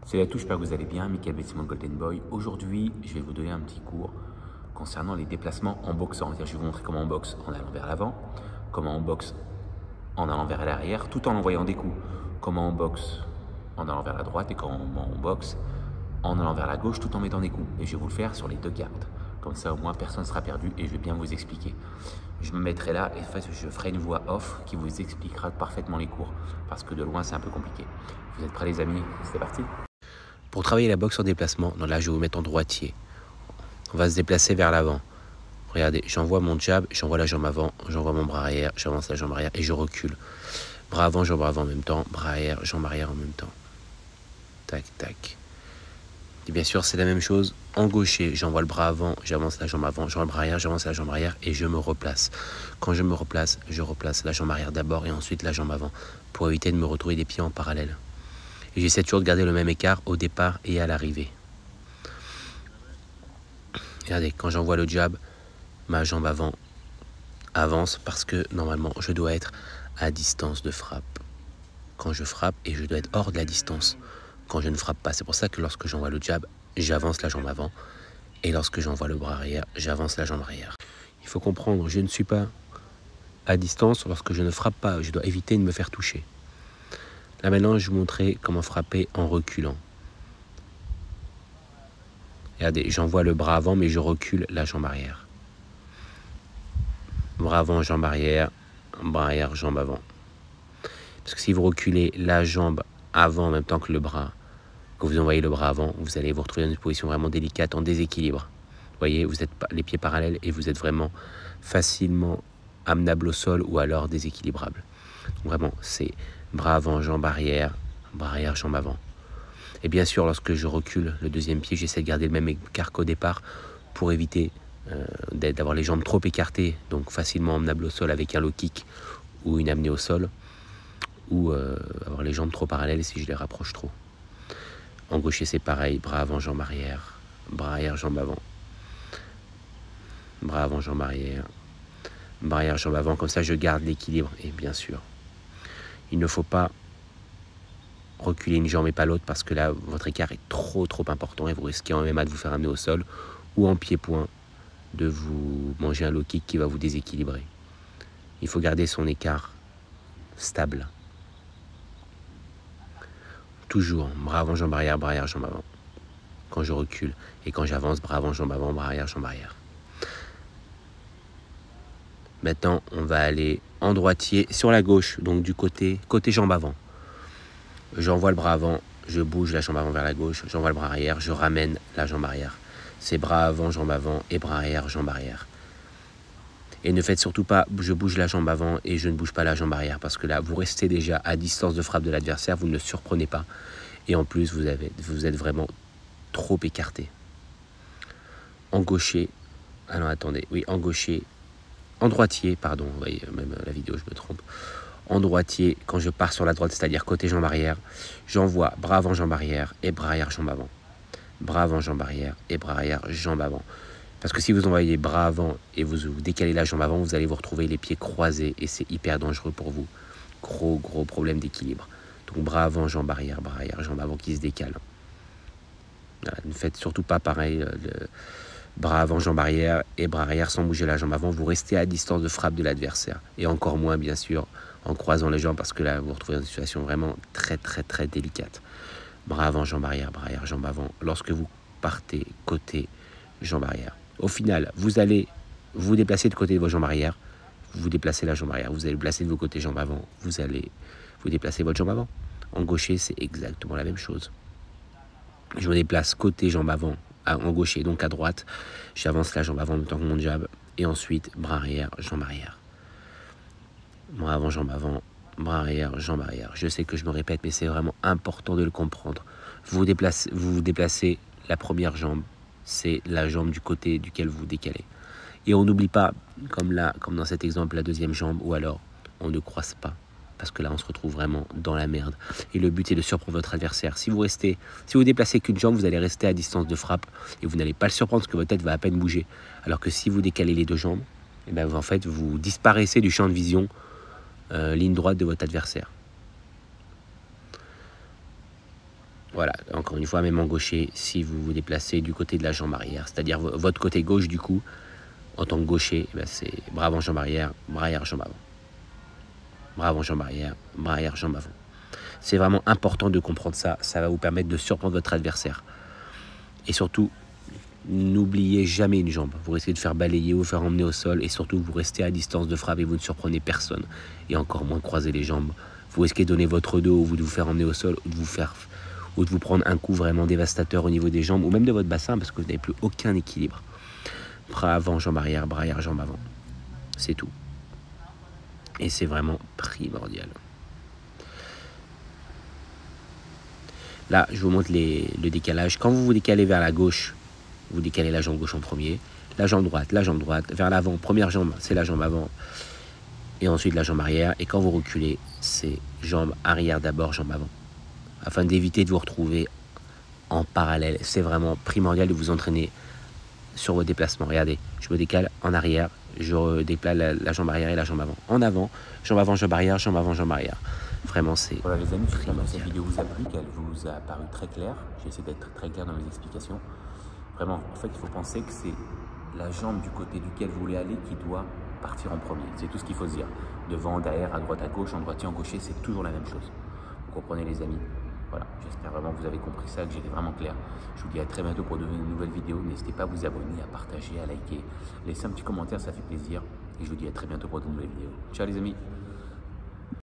C'est la touche, j'espère que vous allez bien. Michael Bessimon Golden Boy. Aujourd'hui, je vais vous donner un petit cours concernant les déplacements en boxant. Je vais vous montrer comment on boxe en allant vers l'avant, comment on boxe en allant vers l'arrière, tout en envoyant des coups. Comment on boxe en allant vers la droite et comment on boxe en allant vers la gauche tout en mettant des coups. Et je vais vous le faire sur les deux gardes. Comme ça, au moins, personne ne sera perdu et je vais bien vous expliquer. Je me mettrai là et je ferai une voix off qui vous expliquera parfaitement les cours. Parce que de loin, c'est un peu compliqué. Vous êtes prêts, les amis? C'est parti. Pour travailler la boxe en déplacement, là, je vais vous mettre en droitier. On va se déplacer vers l'avant. Regardez, j'envoie mon jab, j'envoie la jambe avant, j'envoie mon bras arrière, j'avance la jambe arrière et je recule. Bras avant en même temps, bras arrière, jambe arrière en même temps. Tac, tac. Et bien sûr, c'est la même chose en gaucher. J'envoie le bras avant, j'avance la jambe avant, j'envoie le bras arrière, j'avance la jambe arrière et je me replace. Quand je me replace, je replace la jambe arrière d'abord et ensuite la jambe avant pour éviter de me retrouver des pieds en parallèle. Et j'essaie toujours de garder le même écart au départ et à l'arrivée. Regardez, quand j'envoie le jab, ma jambe avant avance parce que normalement je dois être à distance de frappe. Quand je frappe, et je dois être hors de la distance quand je ne frappe pas. C'est pour ça que lorsque j'envoie le jab, j'avance la jambe avant. Et lorsque j'envoie le bras arrière, j'avance la jambe arrière. Il faut comprendre, je ne suis pas à distance lorsque je ne frappe pas. Je dois éviter de me faire toucher. Là maintenant, je vais vous montrer comment frapper en reculant. Regardez, j'envoie le bras avant, mais je recule la jambe arrière. Bras avant, jambe arrière, jambe avant. Parce que si vous reculez la jambe avant en même temps que le bras, que vous envoyez le bras avant, vous allez vous retrouver dans une position vraiment délicate, en déséquilibre. Vous voyez, vous êtes les pieds parallèles et vous êtes vraiment facilement amenable au sol ou alors déséquilibrable. Donc vraiment, c'est bras avant, jambe arrière, jambe avant. Et bien sûr, lorsque je recule le deuxième pied, j'essaie de garder le même écart qu'au départ pour éviter d'avoir les jambes trop écartées, donc facilement emmenables au sol avec un low kick ou une amenée au sol, ou avoir les jambes trop parallèles si je les rapproche trop. En gaucher, c'est pareil, bras avant, jambe arrière, jambe avant. Bras avant, jambe arrière, jambe avant. Comme ça, je garde l'équilibre. Et bien sûr, il ne faut pas reculer une jambe et pas l'autre parce que là, votre écart est trop important et vous risquez en MMA de vous faire amener au sol ou en pied-point de vous manger un low kick qui va vous déséquilibrer. Il faut garder son écart stable. Toujours, bras avant, jambe arrière, jambe avant. Quand je recule et quand j'avance, bras avant, jambe arrière, jambe arrière. Maintenant, on va aller en droitier sur la gauche, donc du côté jambe avant. J'envoie le bras avant, je bouge la jambe avant vers la gauche, j'envoie le bras arrière, je ramène la jambe arrière. C'est bras avant et bras arrière, jambe arrière. Et ne faites surtout pas, je bouge la jambe avant et je ne bouge pas la jambe arrière parce que là, vous restez déjà à distance de frappe de l'adversaire, vous ne le surprenez pas. Et en plus, vous êtes vraiment trop écarté. En gaucher, en droitier, pardon, vous voyez, même la vidéo, je me trompe. En droitier, quand je pars sur la droite, c'est-à-dire côté jambe arrière, j'envoie bras avant, jambe arrière et bras arrière, jambe avant. Bras avant, jambe arrière et bras arrière, jambe avant. Parce que si vous envoyez bras avant et vous décalez la jambe avant, vous allez vous retrouver les pieds croisés et c'est hyper dangereux pour vous. Gros problème d'équilibre. Donc bras avant, jambe arrière, jambe avant qui se décale. Voilà, ne faites surtout pas pareil, bras avant, jambe arrière et bras arrière sans bouger la jambe avant. Vous restez à distance de frappe de l'adversaire. Et encore moins, bien sûr, en croisant les jambes parce que là, vous vous retrouvez dans une situation vraiment très délicate. Bras avant, jambe arrière, jambe avant. Lorsque vous partez côté jambe arrière. Au final, vous allez vous déplacer de côté de vos jambes arrière. Vous déplacez la jambe arrière. Vous allez placer de vos côtés jambes avant. Vous allez vous déplacer votre jambe avant. En gaucher, c'est exactement la même chose. Je me déplace côté jambe avant, en gaucher, donc à droite. J'avance la jambe avant en même temps que mon jab. Et ensuite, bras arrière, jambe arrière. Bras avant, bras arrière, jambe arrière. Je sais que je me répète, mais c'est vraiment important de le comprendre. Vous déplacez la première jambe. C'est la jambe du côté duquel vous décalez. Et on n'oublie pas, comme dans cet exemple, la deuxième jambe, ou alors on ne croise pas. Parce que là, on se retrouve vraiment dans la merde. Et le but est de surprendre votre adversaire. Si vous déplacez qu'une jambe, vous allez rester à distance de frappe. Et vous n'allez pas le surprendre parce que votre tête va à peine bouger. Alors que si vous décalez les deux jambes, et bien, en fait, vous disparaissez du champ de vision, ligne droite de votre adversaire. Voilà, encore une fois, même en gaucher, si vous vous déplacez du côté de la jambe arrière, c'est-à-dire votre côté gauche du coup, en tant que gaucher, eh ben c'est bras avant, jambe arrière, jambe avant. Bras avant, jambe arrière, jambe avant. C'est vraiment important de comprendre ça, ça va vous permettre de surprendre votre adversaire. Et surtout, n'oubliez jamais une jambe. Vous risquez de faire balayer, vous faire emmener au sol, et surtout vous restez à distance de frappe et vous ne surprenez personne. Et encore moins croiser les jambes. Vous risquez de donner votre dos, ou de vous faire emmener au sol, ou de vous prendre un coup vraiment dévastateur au niveau des jambes, ou même de votre bassin, parce que vous n'avez plus aucun équilibre. Bras avant, jambe arrière, jambe avant. C'est tout. Et c'est vraiment primordial. Là, je vous montre le décalage. Quand vous vous décalez vers la gauche, vous décalez la jambe gauche en premier, la jambe droite, vers l'avant, première jambe, c'est la jambe avant, et ensuite la jambe arrière. Et quand vous reculez, c'est jambe arrière d'abord, jambe avant. Afin d'éviter de vous retrouver en parallèle. C'est vraiment primordial de vous entraîner sur vos déplacements. Regardez, je me décale en arrière, je déplace la jambe arrière et la jambe avant. En avant, jambe arrière, jambe avant, jambe arrière. Vraiment, c'est... Voilà les amis, j'espère que cette vidéo vous a plu, qu'elle vous a paru très claire. J'ai essayé d'être très clair dans mes explications. Vraiment, en fait, il faut penser que c'est la jambe du côté duquel vous voulez aller qui doit partir en premier. C'est tout ce qu'il faut se dire. Devant, derrière, à droite, à gauche, en droitier, en gaucher, c'est toujours la même chose. Vous comprenez les amis? Voilà, j'espère vraiment que vous avez compris ça, que j'étais vraiment clair. Je vous dis à très bientôt pour de nouvelles vidéos. N'hésitez pas à vous abonner, à partager, à liker. Laissez un petit commentaire, ça fait plaisir. Et je vous dis à très bientôt pour de nouvelles vidéos. Ciao les amis!